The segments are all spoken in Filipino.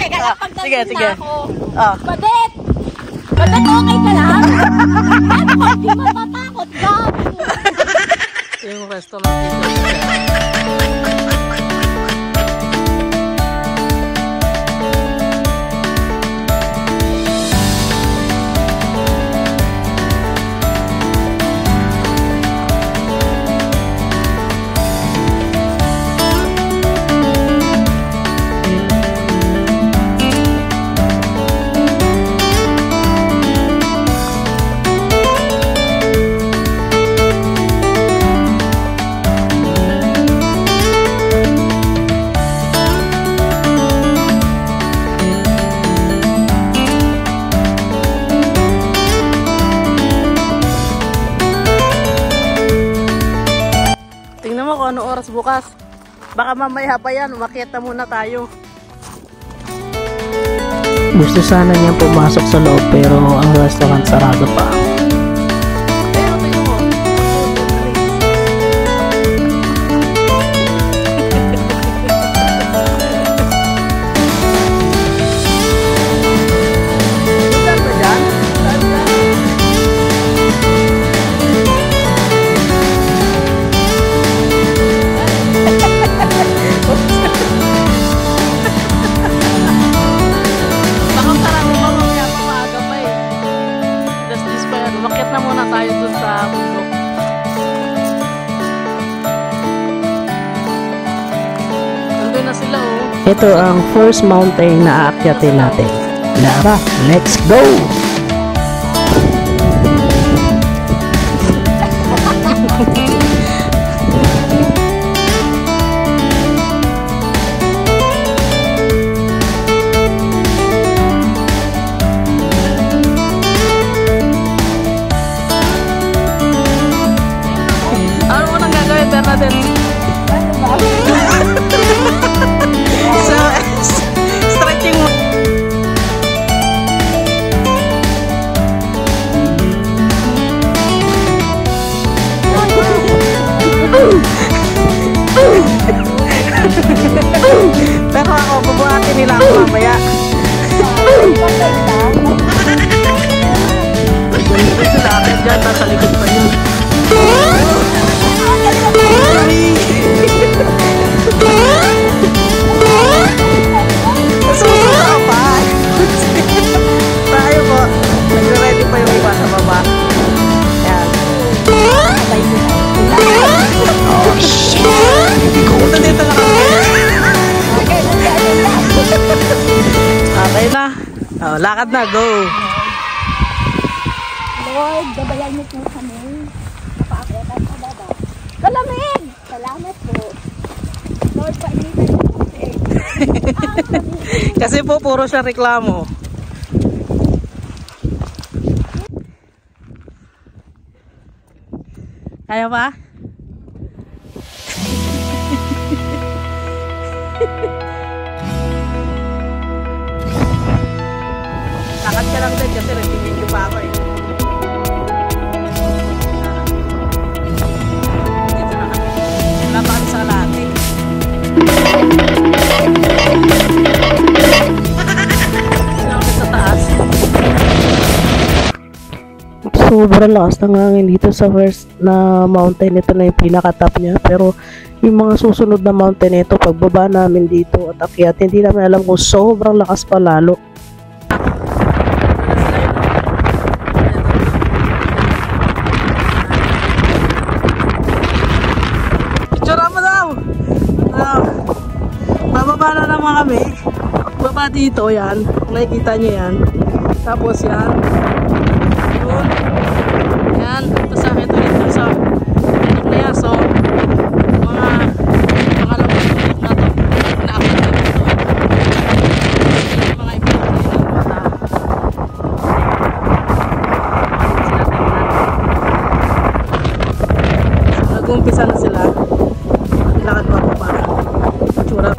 Teka lang, pag nandun na ako. Badet! Badet, okay ka lang? Ano ko, di matatakot ka? Yung restaurant dito. Ano oras bukas? Baka mamaya pa yan, umakyat na muna tayo. Gusto sana niyang pumasok sa loob pero ang restaurant sarado pa. Umakyat na muna tayo dun sa bundok. Nandun na sila oh. Ito ang first mountain na aakyatin natin. Lara, let's go! So, stretching mo. Pero ako, bubuhatin nila ako mamaya. Sila akin dyan, nasa likod pa yun. Tayo po. Nagre-ready pa yung iba sa baba. Ayan. Oh shit! Punta dito na kami. Okay na. Oh, lakad na. Go! Lord, gabayan niyo po kami. Napaakyatan sa baba. Kalamig! Salamat po. Lord, painitan niyo po kasi. Kasi po, puro siya reklamo. Kaya ba? Lakad ka lang din kasi nagpipinyo pa ako eh. Dito na kami. Wala pa kami sa kalate. Sa taas. Sobrang lakas ng hangin dito sa first na mountain. Ito na yung pinaka-top niya. Pero yung mga susunod na mountain ito, pagbaba namin dito at akyat, hindi namin alam kung sobrang lakas pa lalo. Picture mo daw! Bababa na naman kami. Baba dito, yan. Nakikita nyo yan. Tapos yan. Yun. Yan. Tapos sa ito dito sa ito na yan. So, mga labas na ito. Inaakit na dito. Mga ibig na ito. Nag-umpisa na sila. Lakad pa pa. Tsura.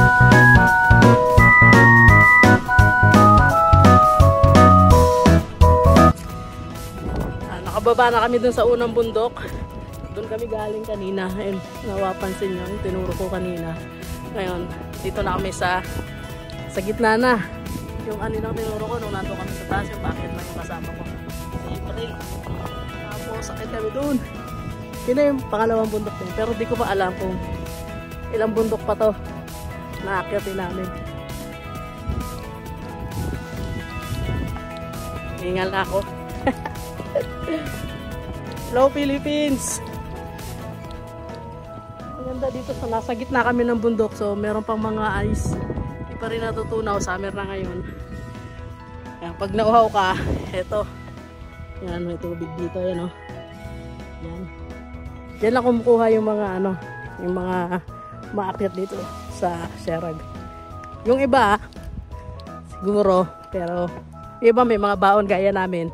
Nakababa na kami dun sa unang bundok. Doon kami galing kanina. Ayun, nawapansin nyo. Tinuro ko kanina. Ngayon, dito na kami sa gitna na. yung aninang tinuro ko nung nandun kami sa taas, yung bakit lang yung kasama ko. Si April. Tapos sakit kami doon. Yun na yung pangalawang bundok din. Pero di ko pa alam kung ilang bundok pa to na akyatin namin. Hingal na ako. Hello Philippines! Ang ganda dito sa nasa gitna kami ng bundok, so meron pang mga ice. Hindi pa rin natutunaw, summer na ngayon. Yan, pag nauhaw ka, eto. Yan, may tubig dito, yan o. Yan. Yan lang kumukuha yung mga ano, yung mga maakyat dito sa Sierrag. Yung iba, siguro, pero iba may mga baon gaya namin.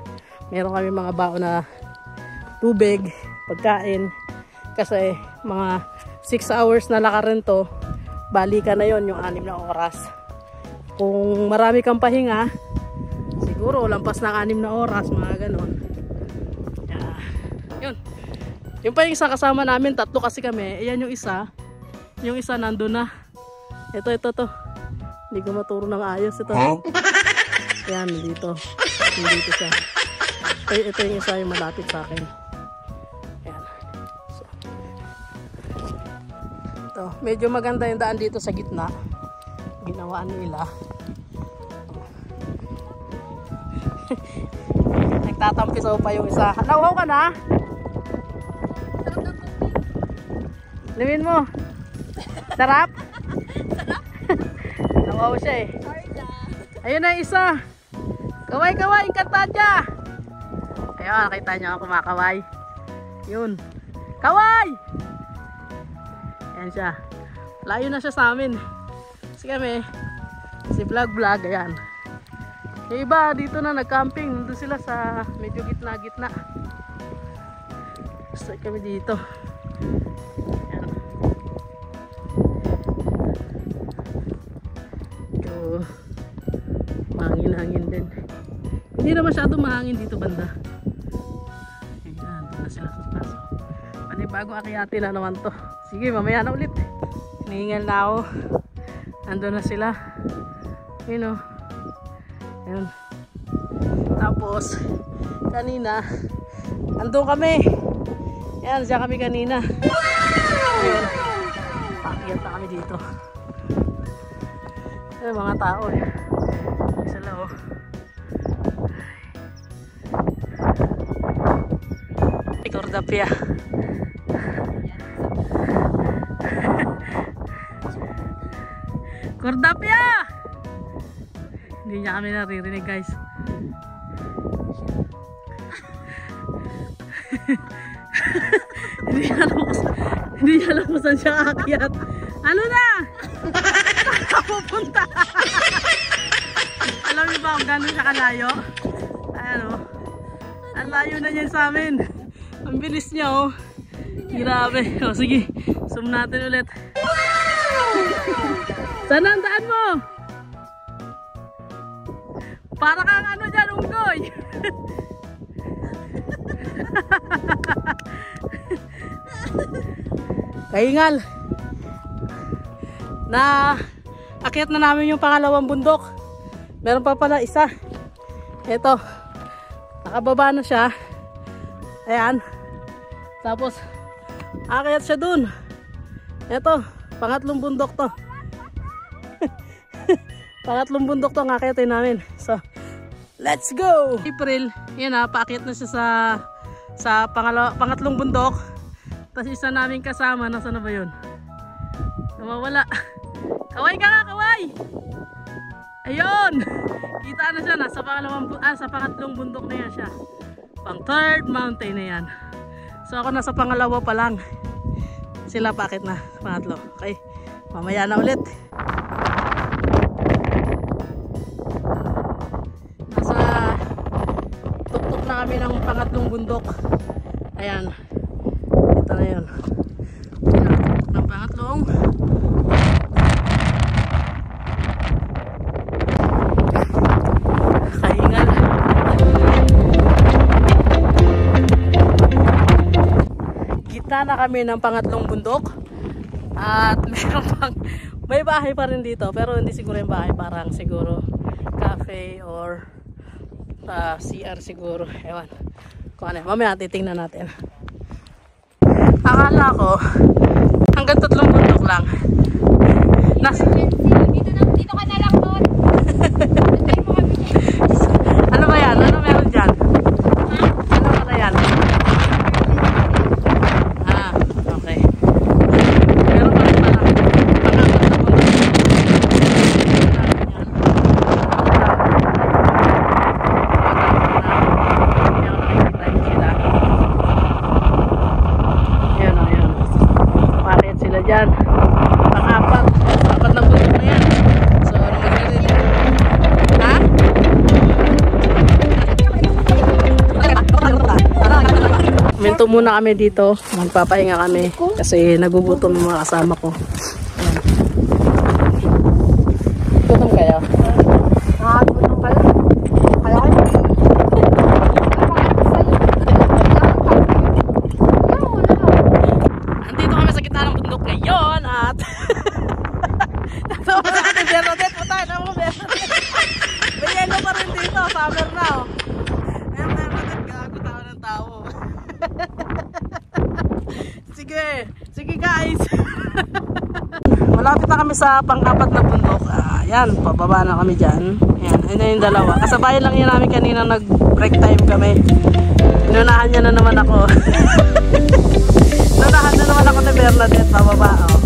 Meron kami mga baon na tubig, pagkain. Kasi mga 6 hours na lakarin to, balikan na yon yung 6 na oras. Kung marami kang pahinga, siguro lampas ng 6 na oras, mga ganon. Yeah. Yun. Yung pa yung isa kasama namin, 3 kasi kami. Ayan yung isa. Yung isa nandun na. Ito to. Hindi ko maturo ng ayos ito. Yan, dito. Dito siya. Ito yung isa yung malapit sa akin. Yan. So. Ito. Medyo maganda yung daan dito sa gitna. Ginawaan nila. Nagtatampisaw pa yung isa. Nauhaw ka na? Limin mo. Sarap? Nauhaw siya eh. Ayun na isa. Kaway, Encantadia. Ayun, nakita nyo ako kumakaway. Yun. Kaway! Ayan siya. Layo na siya sa amin. Kasi kami, si vlog, ayan. Yung iba dito na nag-camping. Nandun sila sa medyo gitna. Gusto kami dito. Ayan. So, mahangin din. Hindi na masyadong mahangin dito banda. Ayan, doon na sila sa taas. Panibago akyatin na naman to. Sige, mamaya na ulit. Hinihingal na ako. Nandun na sila. Yun o. Ayan. Tapos, kanina, andun kami. Ayan, siya kami kanina. Ayan. Pakyat na kami dito. Ayan, mga tao eh. Sila o. Cordapia. Cordapia! Hindi niya kami naririnig, guys. Hindi niya alam kung saan siya aakyat. Ano na? Saan pupunta? Alam niyo ba kung gano'n siya kalayo? Ayan o. Ang layo na niyan sa amin. Ang bilis niya oh. Grabe. O sige, zoom natin ulit. Saan ang daan mo? Para kang ano dyan, unggoy. Kaingal. Na akyat na namin yung pangalawang bundok. Meron pa pala isa. Ito. Nakababa na siya. Ayan. Tapos, akyat siya dun. Ito, pangatlong bundok to. Pangatlong bundok to ang akyatin namin. So, let's go! April, yan ha, paakyat na siya sa pangatlong bundok. Tapos isa namin kasama, nasa na ba yun? Nawawala. Kaway ka nga, kaway! Ayun! Kita na siya, sa pangatlong bundok na yan siya. Pang third mountain na yan. So ako nasa pangalawa pa lang. Sila pakit na, pangatlo. Okay, mamaya na ulit. Nasa tuktok na kami ng pangatlong bundok. Ayan. Ito na yun. Tuktok ng pangatlong. Kaingal. Gitna na kami ng pangatlong bundok. At meron pang, may bahay pa rin dito. Pero hindi siguro yung bahay. Parang siguro cafe or CR siguro. Ewan. Kung ano. Mamaya titingnan natin. Akala ko hanggang 3 bundok lang. Dito ka na lang doon. Ano ba yan? Ano meron dyan? Ano ba yan? Ah, okay. Meron pa rin pala. Bakit sila dyan? Pang-apat. Apat na bundok na yan. So, ano magiging? Ha? Minto muna kami dito. Magpapahinga kami. Kasi nagugutom yung mga kasama ko. Ayan. Gutom kayo? Gutom ka lang. Kaya ka Andito kami sa gitna ng bundok ngayon at natawa natin Bernadette. Patayin ako Bernadette. May yelo pa rin dito. Summer na oh. Ayan Bernadette. Gago tao ng tao. Sige. Sige guys. Malapit na kami sa pang-apat na bundok. Ayan. Pababa na kami dyan. Ayan. Ayan na yung dalawa. Kasabayan lang yan namin kanina nag-break time kami. Inunahan niya na naman ako. Inunahan na naman ako ni Bernadette. Pababa oh.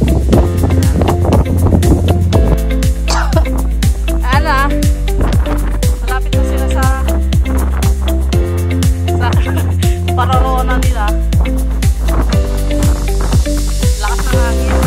Ana. Malapit na sila sa paroroonan nila. Lakas ng hangin.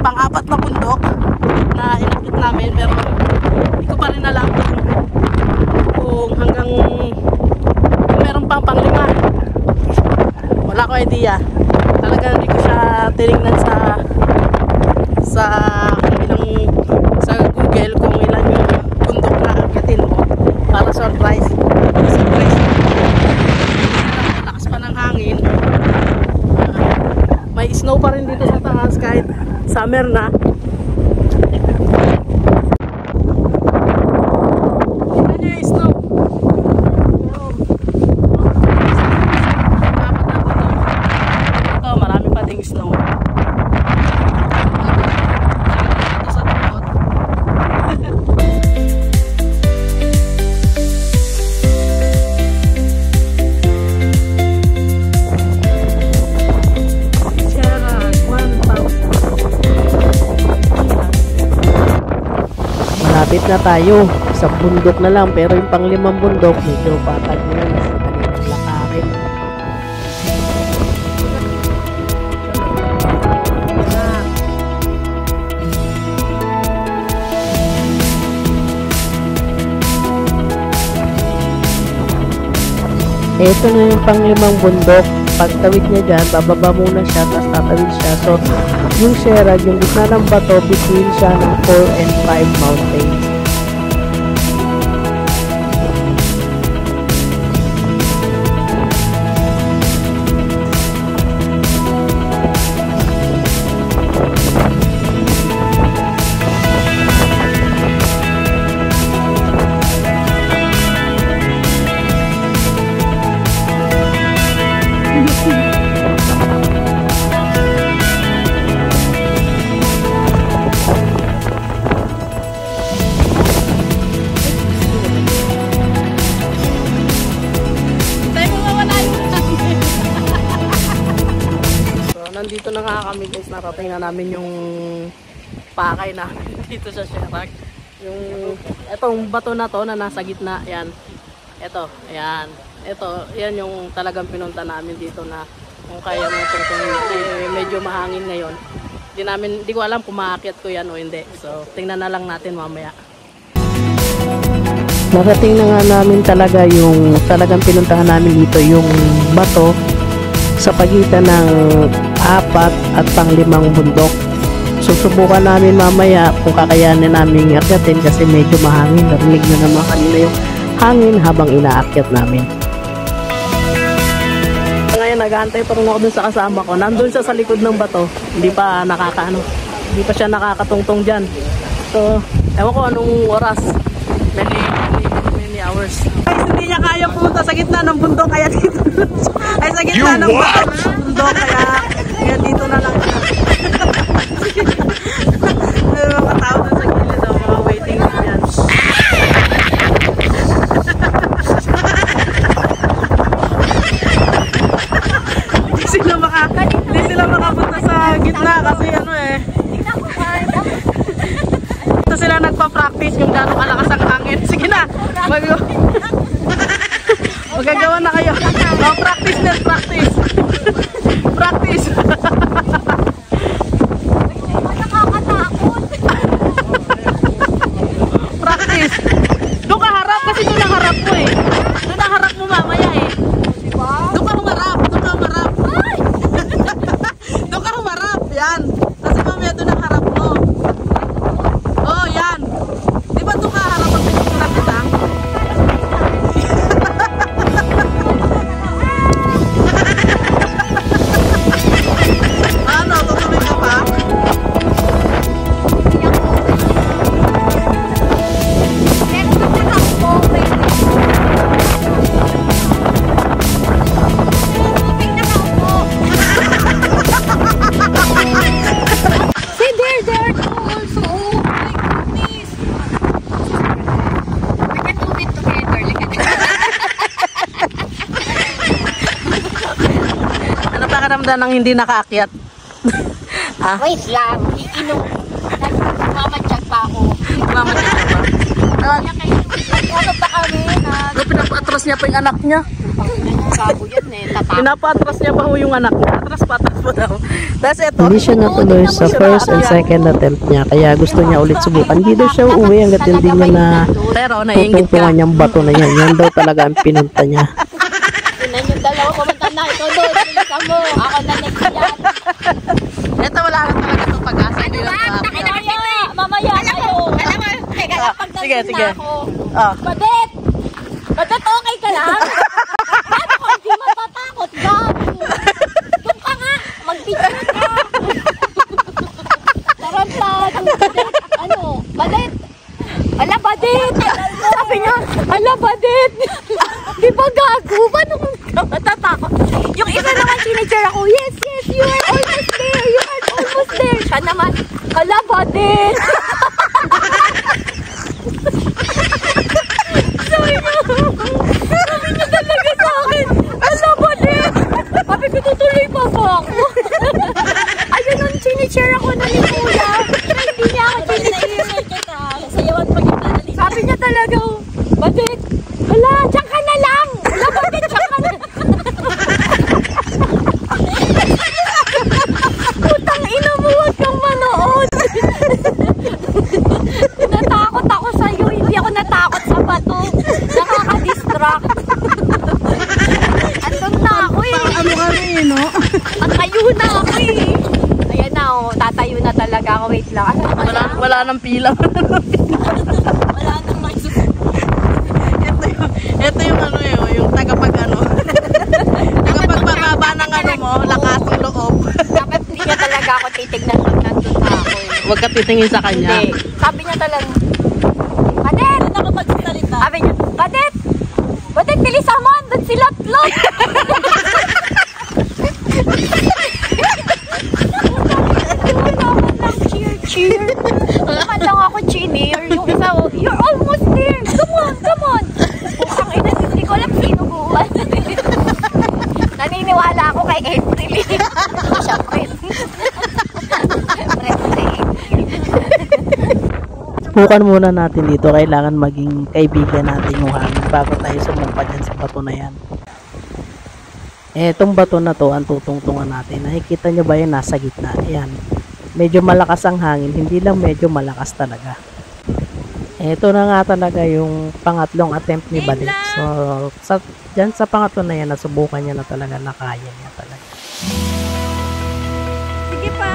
Pang-apat na bundok na inakit namin pero hindi ko pa rin alam kung hanggang kung meron pang pang-5. Wala ko idea. Talaga hindi ko siya tinignan sa kung ilang sa Google kung ilan yung bundok na akitin mo para surprise. Lakas pa ng hangin. May snow pa rin dito sa taas kahit summer na. Ito niya yung snow. Ito, marami pa ding snow. Ito sa tukot. Malapit na tayo. Sa bundok na lang. Pero yung pang-5 bundok, medyo patag na yan. Sa kanilang lakarin. Ito na yung pang-5 bundok. Pagtawid niya dyan, bababa muna siya, tapos tatawid siya. So, yung Sierra, yung gitna ng bato, between siya ng 4 and 5 mountains. Nandito na nga kami guys, narating na namin yung pakay na dito sa Sierra. Yung etong bato na to na nasa gitna, yan. Ito, ayan. Ito, yan yung talagang pinunta namin dito na kung kaya mo tungtungin. Medyo mahangin ngayon. Di ko alam kung maakyat ko yan o hindi. So, tingnan na lang natin mamaya. Narating na nga namin talaga yung talagang pinuntahan namin dito, yung bato sa pagitan ng 4 at 5 bundok. Susubukan namin mamaya kung kakayanin namin akyatin kasi medyo mahangin. Narinig na naman kanina yung hangin habang inaakyat namin. Ngayon nag-aantay pa rin ako dun sa kasama ko. Nandun siya sa likod ng bato. Hindi pa hindi pa siya nakakatungtong dyan. So, ewan ko anong oras. Many hours. Guys, hindi niya kaya pumunta sa gitna ng bundok kaya dito. Ay, sa gitna ng bundok kaya dito na lang siya. May mga tao dun sa gilid, mga waiting room yan. Hindi sila makapunta sa gitna kasi ito sila nagpa-practice yung gano'ng kalakas ang hangin. Sige na, magagawa na kayo. Practice net, practice. Practice. Practice. Doon ka harap kasi doon ang harap mo eh. Doon ang harap mo mamaya eh. Doon ka humarap. Doon ka humarap. Yan. Kasi mamaya doon ang harap mo. Oh, yan. Di ba doon ka harap ang pinagpunan kita? Ano? Tutuloy ka pa? Nang hindi nakaakyat. Wait lang, iinom. Nagmamadyak pa ako. Mamadyak pa. Ano pa kami na... Pinapa-atras niya pa yung anak niya. Bago yan eh. Pinapa-atras niya pa yung anak niya. Atras pa daw. Tapos ito. Hindi siya natuloy sa first and second attempt niya, kaya gusto niya ulit subukan. Hindi daw siya uuwi hanggat hindi niya na pero naiingit ka. tutungtungan yung bato na yan. Yan daw talaga ang pinunta niya. Tinan yung dalawa pumunta na. Ito doon. Bilisan mo. Ako na next yan. Ito wala na talaga itong pag-asa. Hindi lang Mamaya kayo. Alam mo. Teka lang. Sige. Badet! Badet, okay ka lang? Ano ko? Hindi matatakot. Gago. Doon ka nga. Mag-picture ka. Tarantado. Ano? Badet! Ala, Badet! Sabi niya, ala, Badet! Di ba gago? Paano kung matatakot? Yung isa naman sinadjure ako, yes, you are almost there. You are almost there. Siya naman, ala, Badet! Sabi niya talaga sa akin, ala, Badet! Sabi ko, tutuloy pa ba ako? Ayun, nung sinadjure ako na ni Kuya. Hindi niya ako sinadjure. Sabi niya talaga, Badet! Ala, diyan ka na lang! Ala, Badet, diyan ka na! Putang ina mo, huwag kang manood! Natakot ako sa'yo, hindi ako natakot sa bato. Nakaka-distract. Andun na ako eh. Ano ka rin, no? Tatayo na ako eh. Ayan na oh, tatayo na talaga ako. Wait lang. Wala nang pila. Wala nang may Ito yung ano yung tagapagpababa ng ano mo, lakas ng loob. Dapat hindi niya talaga ako titignan pag nandun na ako eh. Huwag ka titingin sa kanya. Hindi. Sabi niya talaga, Badet! Nakapagsalita. Sabi niya, Badet! Badet, bilisan mo! Andun sila tlot! Cheer! Naman lang ako cheer. Yung isa, you're almost there! Come on! Putang ina, hindi ko alam sino buwan. Naniniwala ako kay April. Siya friend. subukan muna natin dito. Kailangan maging kaibigan natin yung hangin bago tayo sumumpa dyan sa bato na yan. Etong bato na to ang tutungtungan natin. Nakikita nyo ba yun? Nasa gitna. Ayan. Medyo malakas ang hangin. Hindi lang medyo malakas talaga. Ito na nga talaga yung pangatlong attempt ni Balik. So, dyan sa pangatlo na yan, nasubukan niya na talaga, nakaya niya talaga. Sige pa.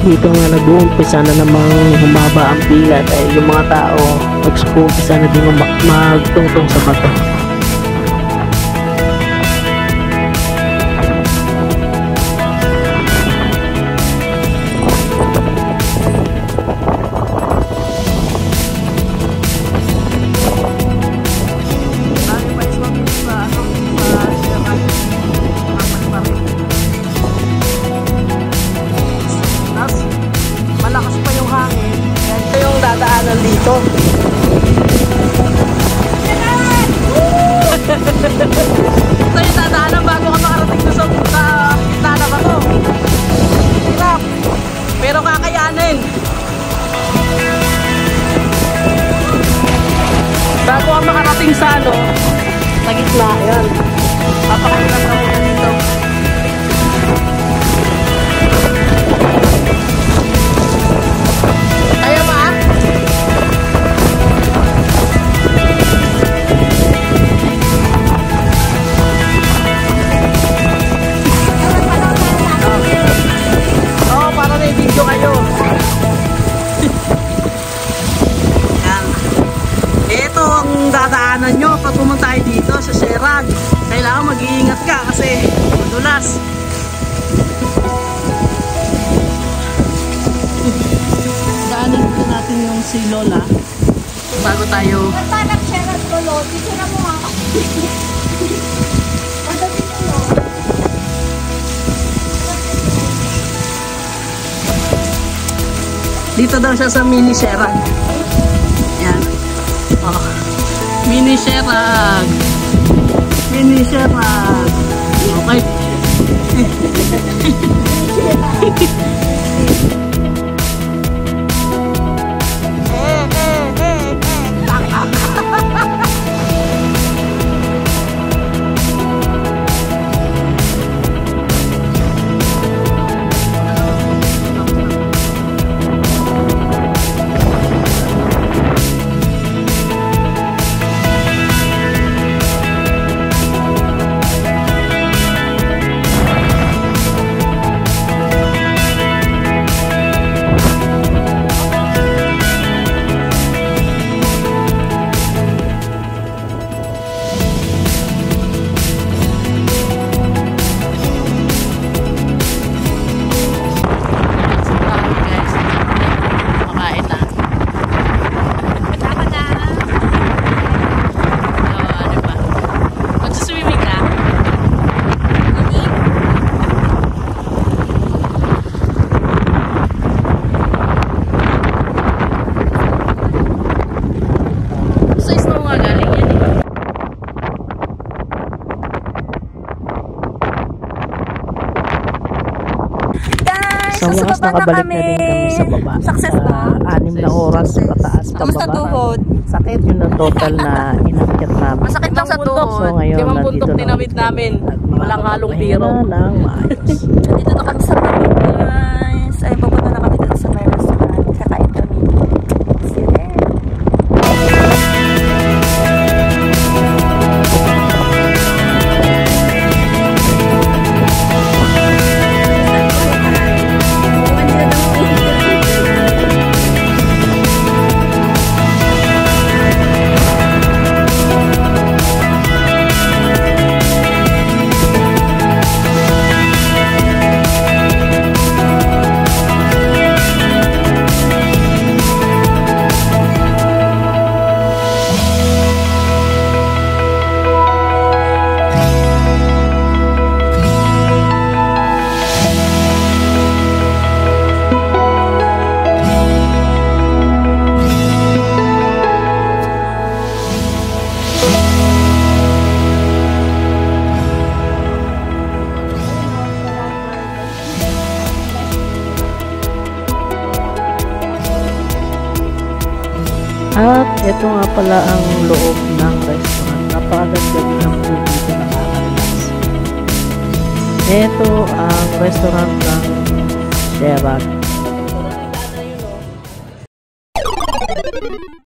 Dito nga nag-uumpisa na namang humaba ang pila dahil yung mga tao nag-uumpisa na din magtungtong sa bato. Malakas pa yung hangin. Yan, ito yung dadaanan dito. Ito yung dadaanan bago ka makarating doon sa gitna na bato. Hirap. Pero kakayanin. Bago ka makarating sa sa gitna. Yan. Papakailan na muna dito. Kaya ba? Oo, para may video kayo. Yan. Ito ang dadaanan nyo pag pumunta tayo dito sa Serag. Kailangan mag-iingat ka kasi madulas. Daanan dito natin yung si Lola bago tayo. Parang Gerald Lolo, dito na mo ako. Dito daw siya sa mini Serag. Yan. Oh. Mini Serag. Mini Serag. Okay. Sa wakas nakabalik na din kami sa baba. Success ba? 6 na oras pataas Kamusta pababa. tuhod? Sakit yun ang total na inakyat namin. Masakit lang sa tuhod. So ngayon, Limang nandito puntok na tinawid namin. Walang halong biro. Nang maayos. Dito na kami sa Pilipinas. Ay, pupunta na kami dito sa may restaurant. Kakain kami. See you there. At ito nga pala ang loob ng restaurant. Napakaganda din ang food dito, nakaka-relax. Ito ang restaurant ng Sheraton.